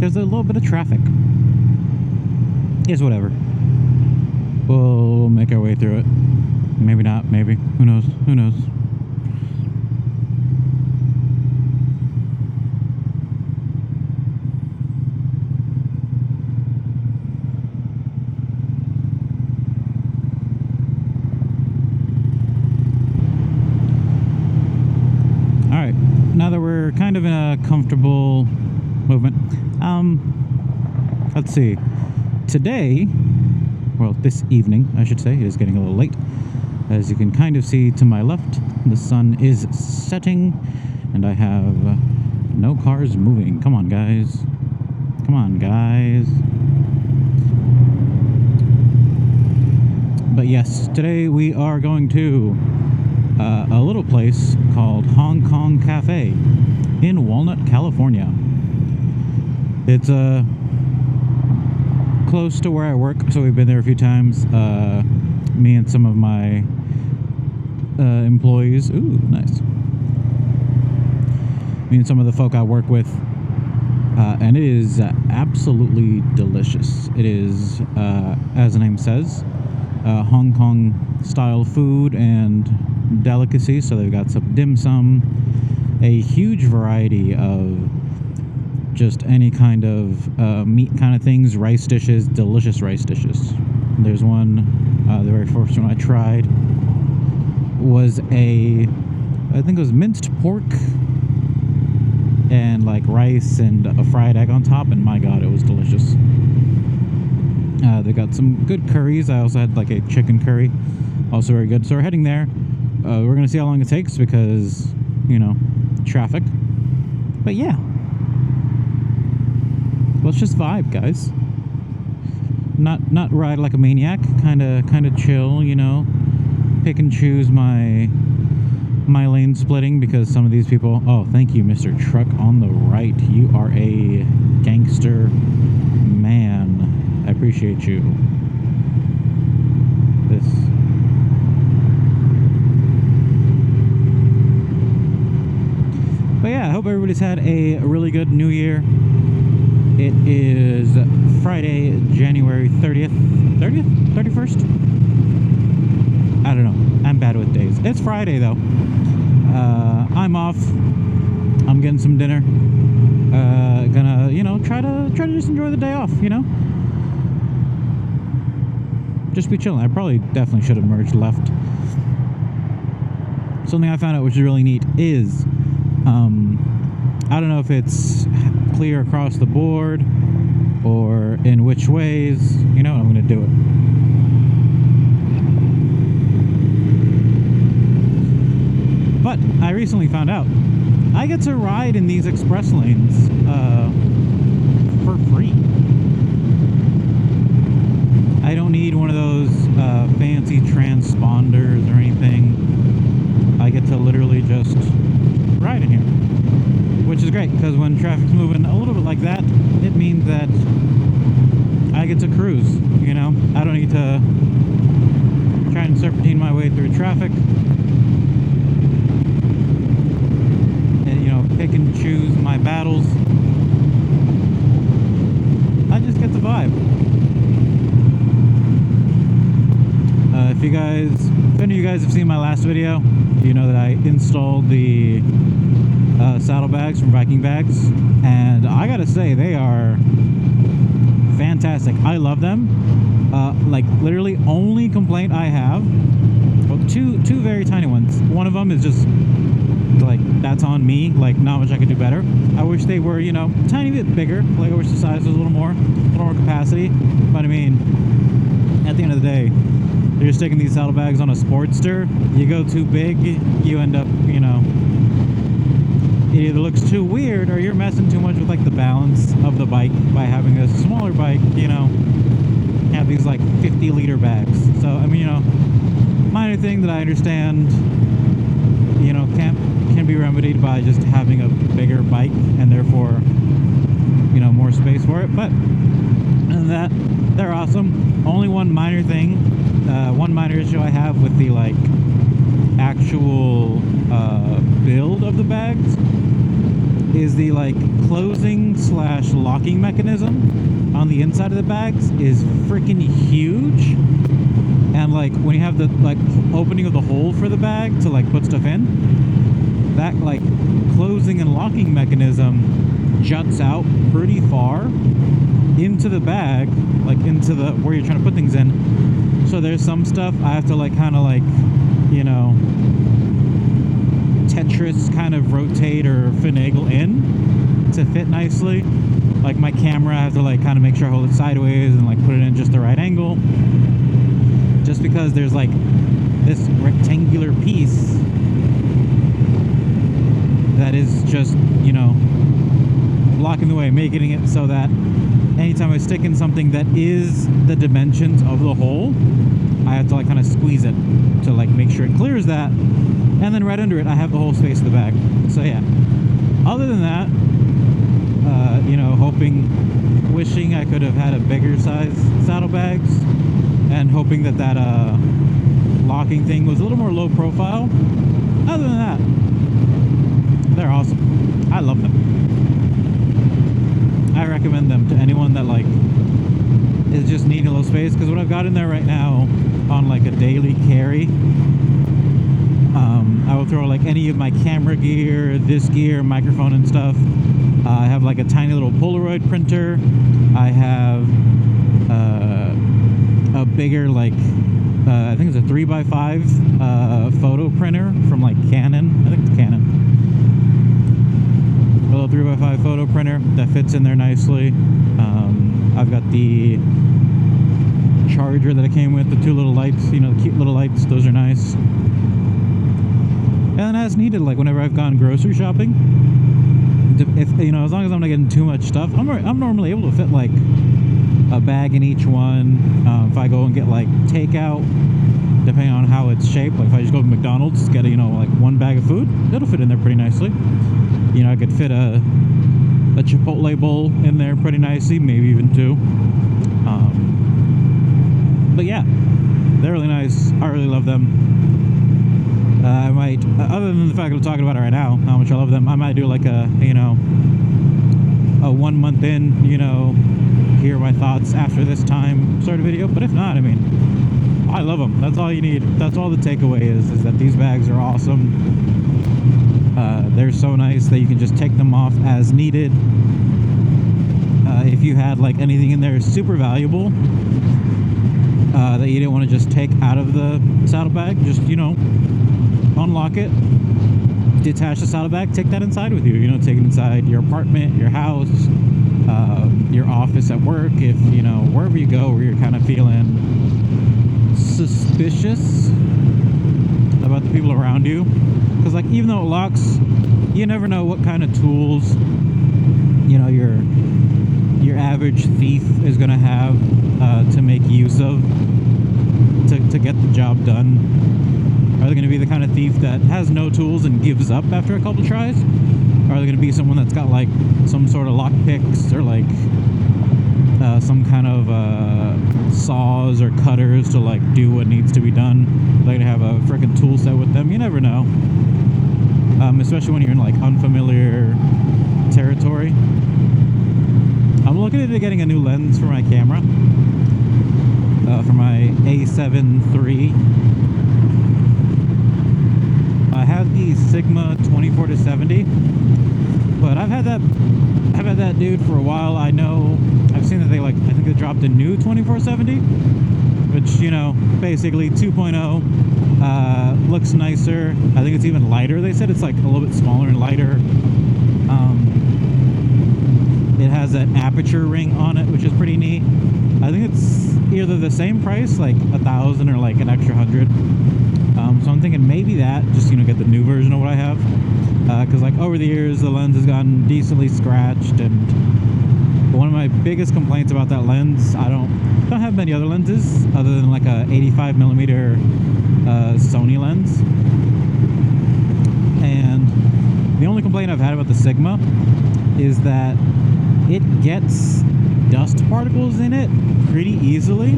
there's a little bit of traffic. It's whatever. We'll make our way through it. Maybe not, maybe. Who knows? Who knows? Alright, now that we're kind of in a comfortable movement, let's see. Today, well, this evening, I should say, it is getting a little late. As you can kind of see to my left, the sun is setting, and I have no cars moving. Come on, guys. Come on, guys. But yes, today we are going to a little place called Hong Kong Cafe in Walnut, California. It's close to where I work, so we've been there a few times. Me and some of my employees. Ooh, nice. Me and some of the folk I work with. And it is absolutely delicious. It is, as the name says, Hong Kong style food and delicacies. So they've got some dim sum, a huge variety of just any kind of meat kind of things, rice dishes, delicious rice dishes. There's one, the very first one I tried was I think it was minced pork and like rice and a fried egg on top, and my god, it was delicious. They got some good curries. I also had like a chicken curry, also very good. So we're heading there. We're gonna see how long it takes because, you know, traffic. But yeah, let's just vibe, guys. Not ride like a maniac. Kind of chill, you know. Pick and choose my lane splitting because some of these people. Oh, thank you, Mr. Truck on the right. You are a gangster man. I appreciate you. This. But yeah, I hope everybody's had a really good New Year. It is Friday, January 30th? 31st? I don't know. I'm bad with days. It's Friday, though. I'm off. I'm getting some dinner. Gonna, you know, try to just enjoy the day off, you know? Just be chilling. I probably definitely should have merged left. Something I found out which is really neat is, I don't know if it's clear across the board or in which ways. You know what, I'm gonna do it. But I recently found out I get to ride in these express lanes for free. I don't need one of those fancy transponders or anything. I get to literally just ride in here, which is great because when traffic's moving a little bit like that, it means that I get to cruise, you know? I don't need to try and serpentine my way through traffic and, you know, pick and choose my battles. I just get the vibe. If any of you guys have seen my last video, you know that I installed the saddlebags from Viking Bags, and I gotta say they are fantastic. I love them. Like literally only complaint I have, well, two very tiny ones. One of them is just like, that's on me, like not much I could do better. I wish they were, you know, a tiny bit bigger. Like I wish the size was a little more capacity. But I mean, at the end of the day, you're sticking these saddlebags on a Sportster. You go too big, you end up, you know, it either looks too weird or you're messing too much with like the balance of the bike by having a smaller bike, you know, have these like 50-liter bags. So I mean, you know, minor thing that I understand, you know, can be remedied by just having a bigger bike and therefore, you know, more space for it. But other than that, they're awesome. Only one minor thing, one minor issue I have with the like actual build of the bags is the like closing / locking mechanism on the inside of the bags is freaking huge. And like when you have the like opening of the hole for the bag to like put stuff in, that like closing and locking mechanism juts out pretty far into the bag, like into the where you're trying to put things in. So there's some stuff I have to like kind of like, you know, Tetris kind of rotate or finagle in to fit nicely. Like my camera, I have to like kind of make sure I hold it sideways and like put it in just the right angle. Just because there's like this rectangular piece that is just, you know, blocking the way, making it so that anytime I stick in something that is the dimensions of the hole, I have to like kind of squeeze it to like make sure it clears that. And then right under it, I have the whole space of the bag. So yeah, other than that, you know, wishing I could have had a bigger size saddlebags, and hoping that that locking thing was a little more low profile. Other than that, they're awesome. I love them. I recommend them to anyone that like is just needing a little space, because what I've got in there right now on like a daily carry, I will throw like any of my camera gear, this gear, microphone and stuff. I have like a tiny little Polaroid printer. I have a bigger like I think it's a 3x5 photo printer from like Canon. I think it's Canon. A little 3x5 photo printer that fits in there nicely. I've got the charger that it came with, the 2 little lights, you know, the cute little lights. Those are nice. And as needed, like whenever I've gone grocery shopping, if you know, as long as I'm not getting too much stuff, I'm normally able to fit like a bag in each one. If I go and get like takeout, depending on how it's shaped, like if I just go to McDonald's, get a, you know, like 1 bag of food, it'll fit in there pretty nicely. You know, I could fit a Chipotle bowl in there pretty nicely, maybe even 2. But yeah, they're really nice. I really love them. I might, other than the fact that I'm talking about it right now, how much I love them, I might do like a, you know, a 1 month in, you know, hear my thoughts after this time sort of video. But if not, I mean, I love them. That's all you need. That's all the takeaway is that these bags are awesome. They're so nice that you can just take them off as needed. If you had like anything in there super valuable that you didn't want to just take out of the saddlebag, just, you know, unlock it, detach the saddlebag, take that inside with you. You know, take it inside your apartment, your house, your office at work, if, you know, wherever you go where you're kind of feeling suspicious about the people around you. Because like, even though it locks, you never know what kind of tools, you know, your average thief is going to have to make use of to get the job done. Are they going to be the kind of thief that has no tools and gives up after a couple tries? Or are they going to be someone that's got like some sort of lock picks or like some kind of saws or cutters to like do what needs to be done? They're going to have a freaking tool set with them. You never know. Especially when you're in like unfamiliar territory. I'm looking into getting a new lens for my camera. For my A7 III. I have the Sigma 24-70, but I've had that dude for a while. I know I've seen that they like, I think they dropped a new 24-70, which, you know, basically 2.0, looks nicer. I think it's even lighter. They said it's like a little bit smaller and lighter. It has an aperture ring on it, which is pretty neat. I think it's either the same price, like $1,000 or like an extra $100. So I'm thinking maybe that, just, you know, get the new version of what I have. Because like over the years, the lens has gotten decently scratched, and one of my biggest complaints about that lens, I don't have many other lenses other than like a 85mm Sony lens. And the only complaint I've had about the Sigma is that it gets dust particles in it pretty easily.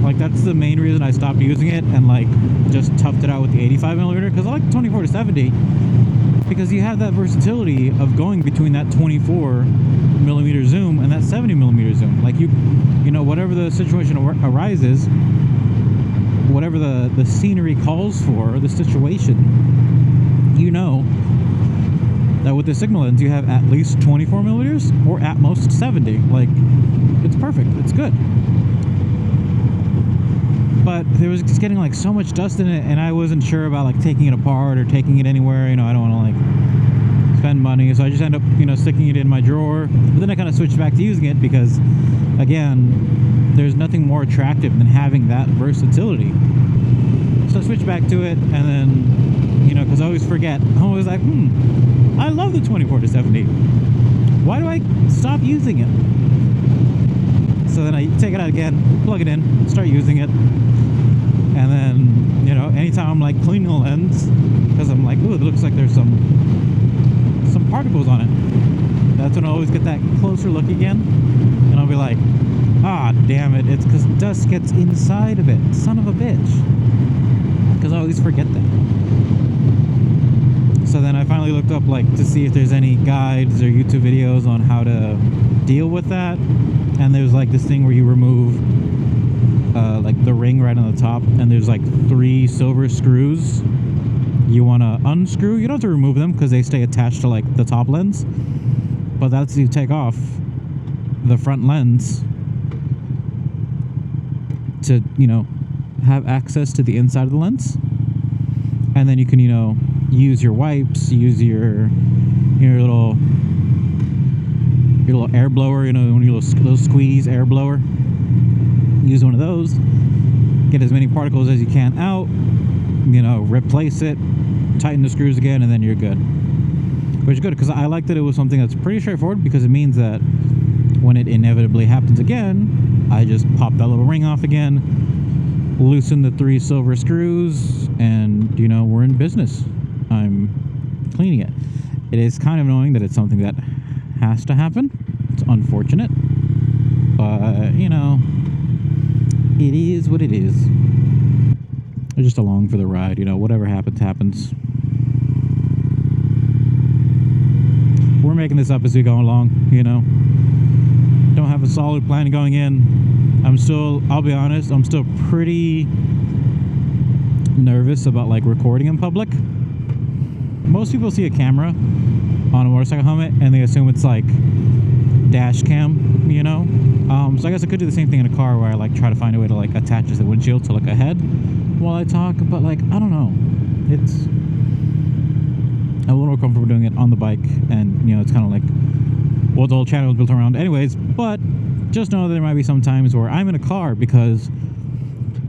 Like, that's the main reason I stopped using it and like just toughed it out with the 85mm, because I like 24-70, because you have that versatility of going between that 24mm zoom and that 70mm zoom. Like you know, whatever the situation arises, whatever the scenery calls for, the situation, you know that with the Sigma lens you have at least 24mm or at most 70. Like, it's perfect, it's good. But there was just getting like so much dust in it, and I wasn't sure about like taking it apart or taking it anywhere. You know, I don't want to like spend money, so I just end up, you know, sticking it in my drawer. But then I kind of switched back to using it because, again, there's nothing more attractive than having that versatility. So I switched back to it, and then, you know, because I always forget, I'm always like, I love the 24-70. Why do I stop using it? So then I take it out again, plug it in, start using it, and then, you know, anytime I'm like cleaning the lens, because I'm like, ooh, it looks like there's some particles on it, that's when I always get that closer look again, and I'll be like, ah, damn it, it's because dust gets inside of it, son of a bitch, because I always forget that. So then I finally looked up like to see if there's any guides or YouTube videos on how to deal with that. And there's like this thing where you remove like the ring right on the top, and there's like 3 silver screws you want to unscrew. You don't have to remove them because they stay attached to like the top lens, but that's you take off the front lens to, you know, have access to the inside of the lens. And then you can, you know, use your wipes, use your little air blower, you know, one of your little squeeze air blower. Use one of those, get as many particles as you can out, you know, replace it, tighten the screws again, and then you're good. Which is good, because I like that it was something that's pretty straightforward, because it means that when it inevitably happens again, I just pop that little ring off again, loosen the 3 silver screws, and, you know, we're in business. I'm cleaning it. It is kind of annoying that it's something that has to happen. It's unfortunate, but, you know, it is what it is. I'm just along for the ride, you know, whatever happens, happens. We're making this up as we go along, you know. Don't have a solid plan going in. I'll be honest, I'm still pretty nervous about like recording in public. Most people see a camera on a motorcycle helmet and they assume it's like dash cam, you know. So I guess I could do the same thing in a car where I like try to find a way to like attach the windshield to look ahead while I talk, but like, I don't know, it's a little more comfortable doing it on the bike, and you know, it's kind of like what the whole channel is built around anyways. But just know that there might be some times where I'm in a car because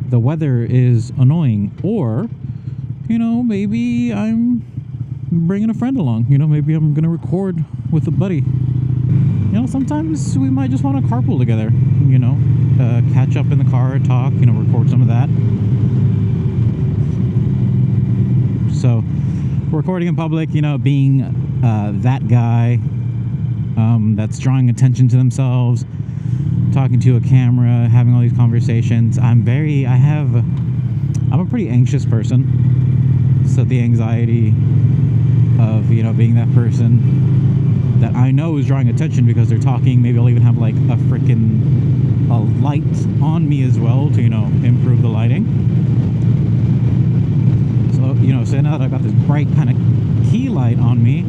the weather is annoying, or, you know, maybe I'm bringing a friend along, you know, maybe I'm gonna record with a buddy. You know, sometimes we might just want to carpool together, you know, catch up in the car, talk, you know, record some of that. So, recording in public, you know, being that guy that's drawing attention to themselves, talking to a camera, having all these conversations. I'm a pretty anxious person. So the anxiety of, you know, being that person that I know is drawing attention because they're talking. Maybe I'll even have like a light on me as well to, you know, improve the lighting. So, you know, so now that I've got this bright kind of key light on me,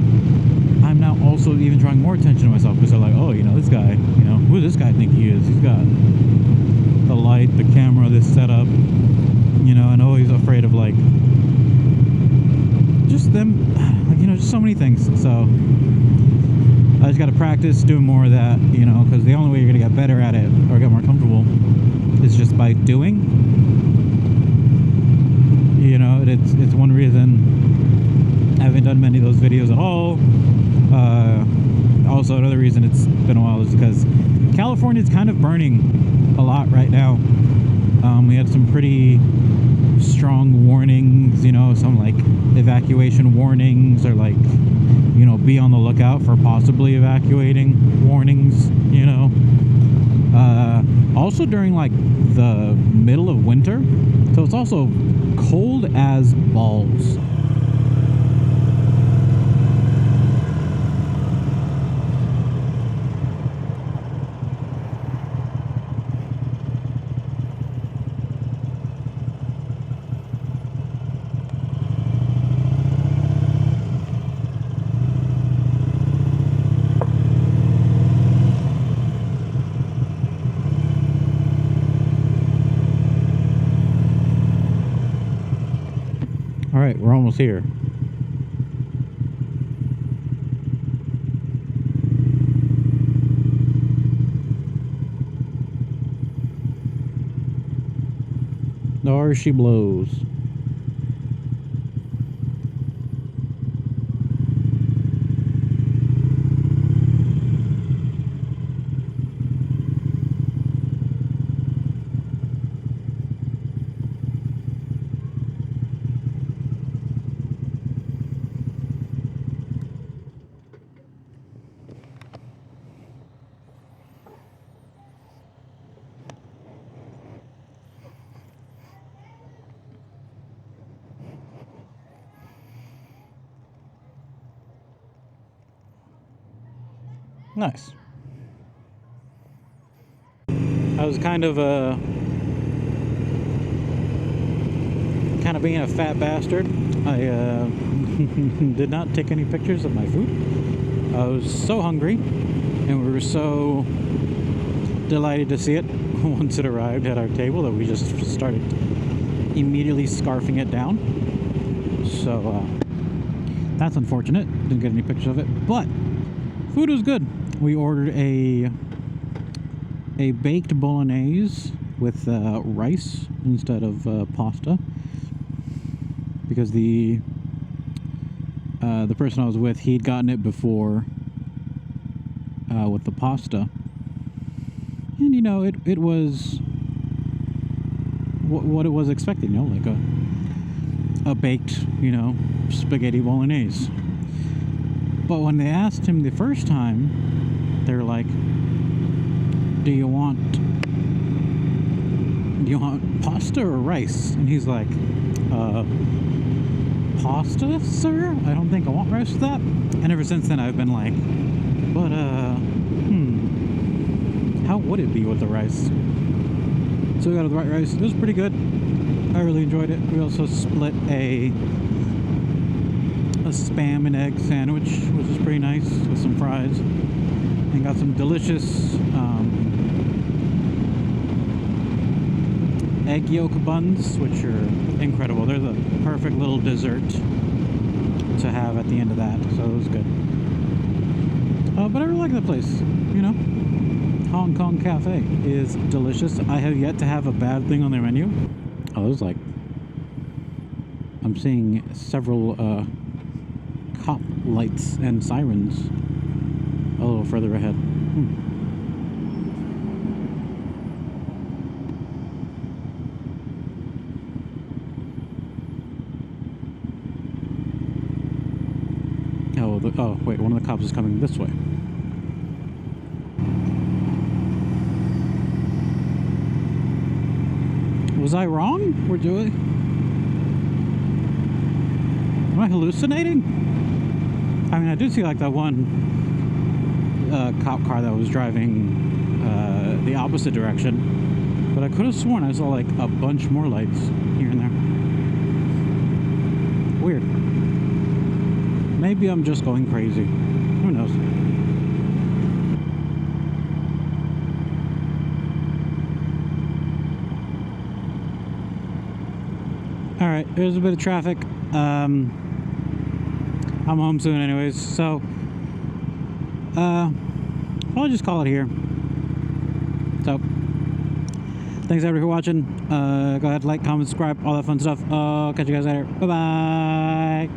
I'm now also even drawing more attention to myself, because they're like, oh, you know, this guy, you know, who does this guy think he is? He's got the light, the camera, this setup, you know, and always afraid of like just them, like, you know, just so many things. So I just got to practice doing more of that, you know, because the only way you're going to get better at it or get more comfortable is just by doing. You know, it's one reason I haven't done many of those videos at all. Also, another reason it's been a while is because California's kind of burning a lot right now. We had some pretty strong warnings, you know, some like evacuation warnings, or like, you know, be on the lookout for possibly evacuating warnings, you know. Also during like the middle of winter, so it's also cold as balls. All right, we're almost here. There she blows. Nice. I was kind of being a fat bastard. I did not take any pictures of my food. I was so hungry, and we were so delighted to see it once it arrived at our table that we just started immediately scarfing it down. So that's unfortunate. Didn't get any pictures of it, but food was good. We ordered a baked bolognese with rice instead of pasta, because the person I was with, he'd gotten it before with the pasta, and you know, it was what it was expected, you know, like a baked, you know, spaghetti bolognese. But when they asked him the first time, they're like, do you want pasta or rice? And he's like, pasta, sir? I don't think I want rice with that. And ever since then I've been like, but how would it be with the rice? So we got the right rice. It was pretty good. I really enjoyed it. We also split a spam and egg sandwich, which was pretty nice, with some fries, and got some delicious egg yolk buns, which are incredible. They're the perfect little dessert to have at the end of that, so it was good. But I really like the place, you know. Hong Kong Cafe is delicious. I have yet to have a bad thing on their menu. Oh, there's like, I'm seeing several cop lights and sirens a little further ahead. Oh, wait, one of the cops is coming this way. Was I wrong? Or am I hallucinating? I mean, I did see like that one cop car that was driving the opposite direction, but I could have sworn I saw like a bunch more lights here and there. Weird. Maybe I'm just going crazy. Who knows? Alright, there's a bit of traffic. I'm home soon anyways, so I'll just call it here. So thanks everybody for watching. Go ahead, like, comment, subscribe, all that fun stuff. Catch you guys later. Bye bye.